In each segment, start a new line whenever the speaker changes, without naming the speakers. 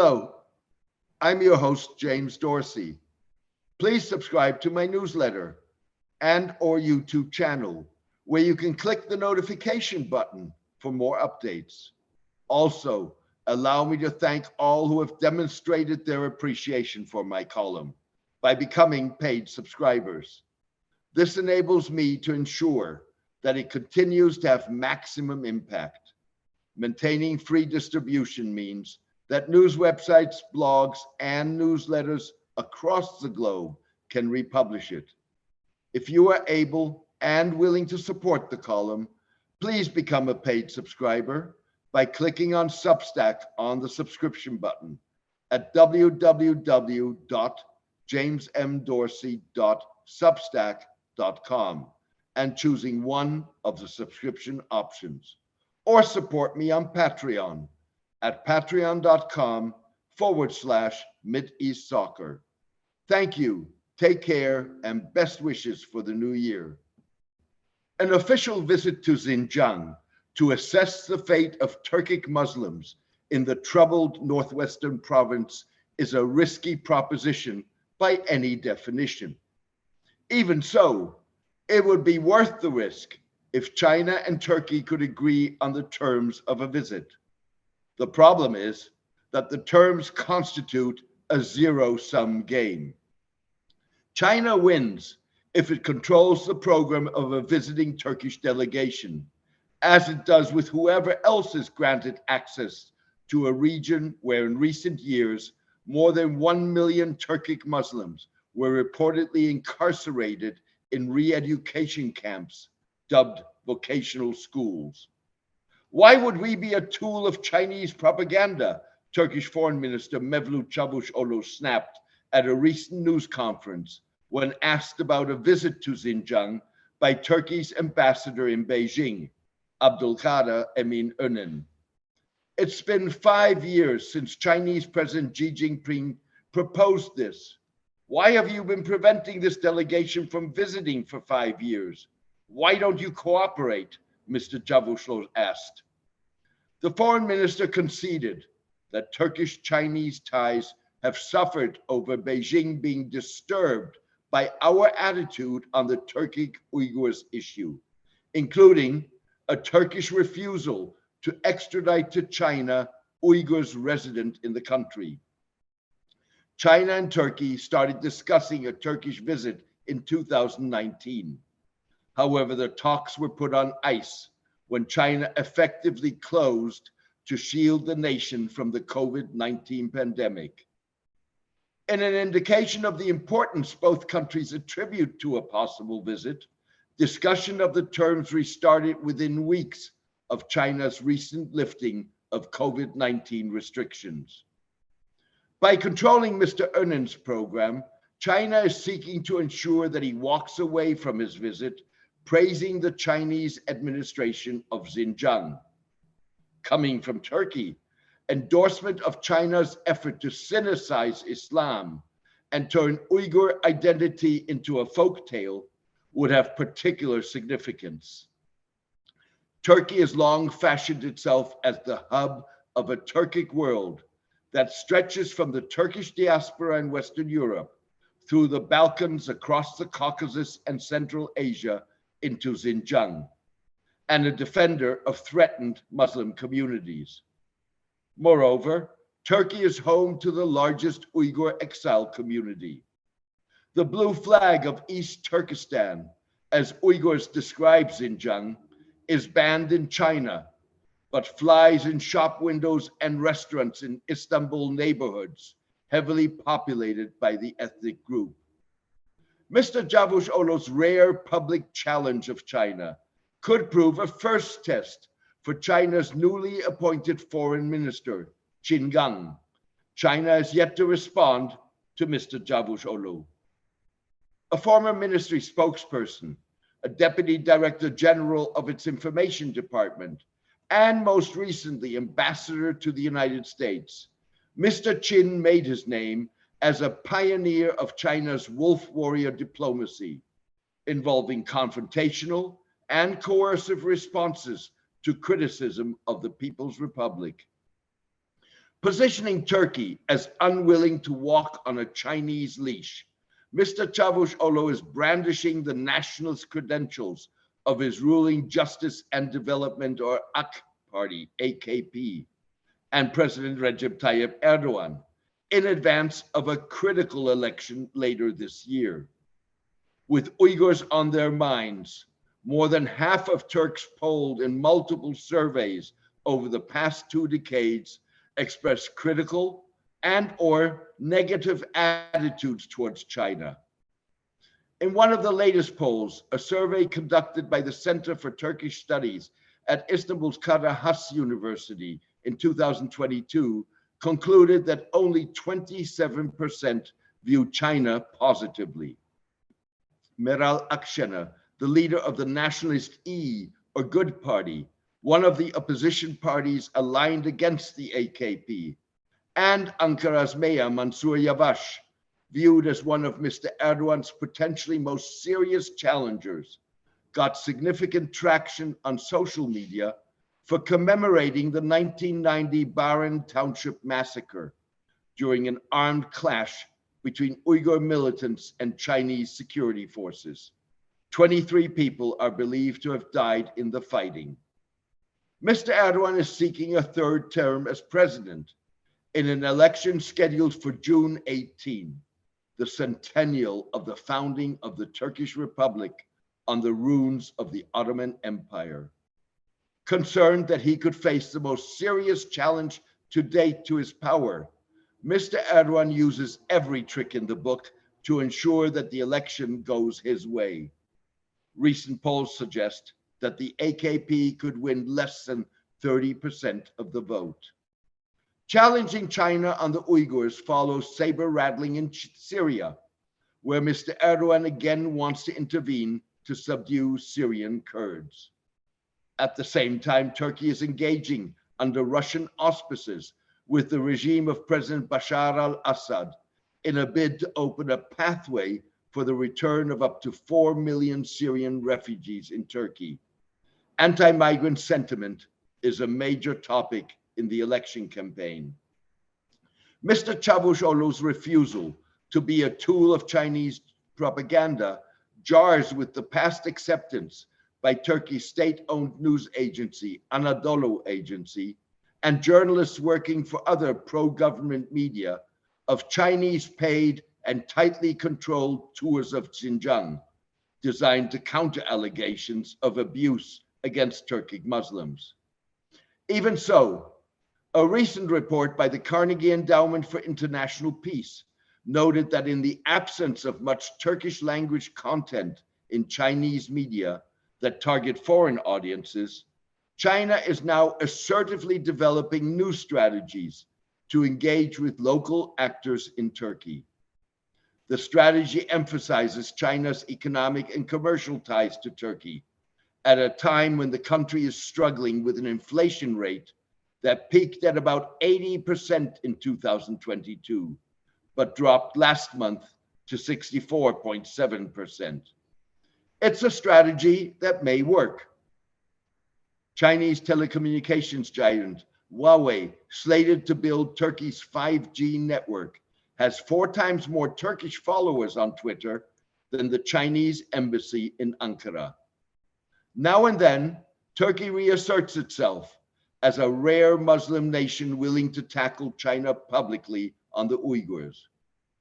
Hello, I'm your host, James Dorsey. Please subscribe to my newsletter and or YouTube channel, where you can click the notification button for more updates. Also, allow me to thank all who have demonstrated their appreciation for my column by becoming paid subscribers. This enables me to ensure that it continues to have maximum impact. Maintaining free distribution means that news websites, blogs, and newsletters across the globe can republish it. If you are able and willing to support the column, please become a paid subscriber by clicking on Substack on the subscription button at www.jamesmdorsey.substack.com and choosing one of the subscription options. Or support me on Patreon at patreon.com/Mideast Soccer. Thank you, take care, and best wishes for the new year. An official visit to Xinjiang to assess the fate of Turkic Muslims in the troubled northwestern province is a risky proposition by any definition. Even so, it would be worth the risk if China and Turkey could agree on the terms of a visit. The problem is that the terms constitute a zero-sum game. China wins if it controls the program of a visiting Turkish delegation, as it does with whoever else is granted access to a region where in recent years, more than 1 million Turkic Muslims were reportedly incarcerated in re-education camps dubbed vocational schools. Why would we be a tool of Chinese propaganda? Turkish Foreign Minister Mevlut Çavuşoğlu snapped at a recent news conference when asked about a visit to Xinjiang by Turkey's ambassador in Beijing, Abdülkadir Emin Önen. It's been 5 years since Chinese President Xi Jinping proposed this. Why have you been preventing this delegation from visiting for 5 years? Why don't you cooperate? Mr. Çavuşoğlu asked. The foreign minister conceded that Turkish-Chinese ties have suffered over Beijing being disturbed by our attitude on the Turkic Uighurs issue, including a Turkish refusal to extradite to China Uyghurs resident in the country. China and Turkey started discussing a Turkish visit in 2019. However, the talks were put on ice when China effectively closed to shield the nation from the COVID-19 pandemic. In an indication of the importance both countries attribute to a possible visit, discussion of the terms restarted within weeks of China's recent lifting of COVID-19 restrictions. By controlling Mr. Önen's program, China is seeking to ensure that he walks away from his visit, praising the Chinese administration of Xinjiang. Coming from Turkey, endorsement of China's effort to sinicize Islam and turn Uyghur identity into a folktale would have particular significance. Turkey has long fashioned itself as the hub of a Turkic world that stretches from the Turkish diaspora in Western Europe through the Balkans, across the Caucasus and Central Asia into Xinjiang, and a defender of threatened Muslim communities. Moreover, Turkey is home to the largest Uyghur exile community. The blue flag of East Turkestan, as Uyghurs describe Xinjiang, is banned in China, but flies in shop windows and restaurants in Istanbul neighborhoods, heavily populated by the ethnic group. Mr. Çavuşoğlu's rare public challenge of China could prove a first test for China's newly appointed foreign minister, Qin Gang. China has yet to respond to Mr. Çavuşoğlu. A former ministry spokesperson, a deputy director general of its information department, and most recently, ambassador to the United States, Mr. Qin made his name as a pioneer of China's wolf warrior diplomacy, involving confrontational and coercive responses to criticism of the People's Republic. Positioning Turkey as unwilling to walk on a Chinese leash, Mr. Çavuşoğlu is brandishing the nationalist credentials of his ruling Justice and Development, or AK party, AKP, and President Recep Tayyip Erdogan in advance of a critical election later this year. With Uyghurs on their minds, more than half of Turks polled in multiple surveys over the past 2 decades express critical and or negative attitudes towards China. In one of the latest polls, a survey conducted by the Center for Turkish Studies at Istanbul's Kadir Has University in 2022 concluded that only 27% view China positively. Meral Akşener, the leader of the Nationalist or Good Party, one of the opposition parties aligned against the AKP, and Ankara's Mayor Mansur Yavaş, viewed as one of Mr. Erdogan's potentially most serious challengers, got significant traction on social media for commemorating the 1990 Baran Township massacre during an armed clash between Uyghur militants and Chinese security forces. 23 people are believed to have died in the fighting. Mr. Erdogan is seeking a third term as president in an election scheduled for June 18, the centennial of the founding of the Turkish Republic on the ruins of the Ottoman Empire. Concerned that he could face the most serious challenge to date to his power, Mr. Erdogan uses every trick in the book to ensure that the election goes his way. Recent polls suggest that the AKP could win less than 30% of the vote. Challenging China on the Uyghurs follows saber-rattling in Syria, where Mr. Erdogan again wants to intervene to subdue Syrian Kurds. At the same time, Turkey is engaging under Russian auspices with the regime of President Bashar al-Assad in a bid to open a pathway for the return of up to 4 million Syrian refugees in Turkey. Anti-migrant sentiment is a major topic in the election campaign. Mr. Çavuşoğlu's refusal to be a tool of Chinese propaganda jars with the past acceptance by Turkey's state-owned news agency, Anadolu Agency, and journalists working for other pro-government media of Chinese-paid and tightly controlled tours of Xinjiang, designed to counter allegations of abuse against Turkic Muslims. Even so, a recent report by the Carnegie Endowment for International Peace noted that in the absence of much Turkish language content in Chinese media that target foreign audiences, China is now assertively developing new strategies to engage with local actors in Turkey. The strategy emphasizes China's economic and commercial ties to Turkey at a time when the country is struggling with an inflation rate that peaked at about 80% in 2022, but dropped last month to 64.7%. It's a strategy that may work. Chinese telecommunications giant Huawei, slated to build Turkey's 5G network, has 4 times more Turkish followers on Twitter than the Chinese embassy in Ankara. Now and then, Turkey reasserts itself as a rare Muslim nation willing to tackle China publicly on the Uyghurs.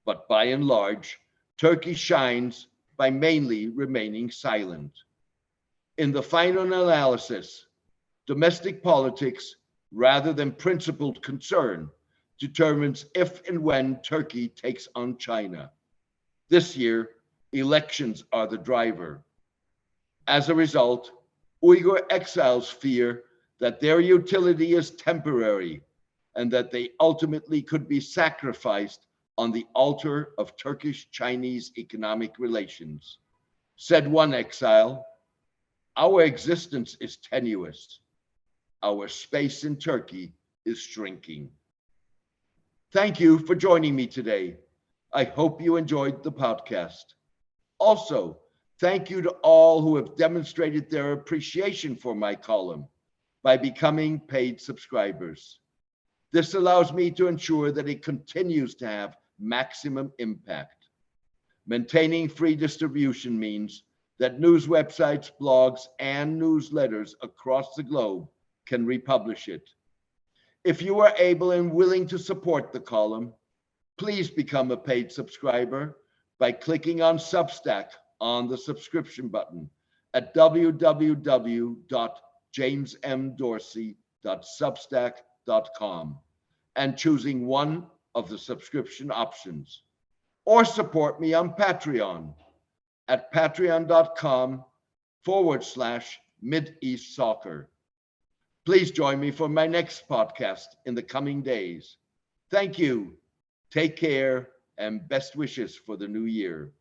But by and large, Turkey shines by mainly remaining silent. In the final analysis, domestic politics, rather than principled concern, determines if and when Turkey takes on China. This year, elections are the driver. As a result, Uyghur exiles fear that their utility is temporary and that they ultimately could be sacrificed on the altar of Turkish-Chinese economic relations. Said one exile, "Our existence is tenuous. Our space in Turkey is shrinking." Thank you for joining me today. I hope you enjoyed the podcast. Also, thank you to all who have demonstrated their appreciation for my column by becoming paid subscribers. This allows me to ensure that it continues to have maximum impact. Maintaining free distribution means that news websites, blogs, and newsletters across the globe can republish it. If you are able and willing to support the column, please become a paid subscriber by clicking on Substack on the subscription button at www.jamesmdorsey.substack.com and choosing one of the subscription options. Or support me on Patreon at patreon.com/MidEastSoccer. Please join me for my next podcast in the coming days. Thank you. Take care and best wishes for the new year.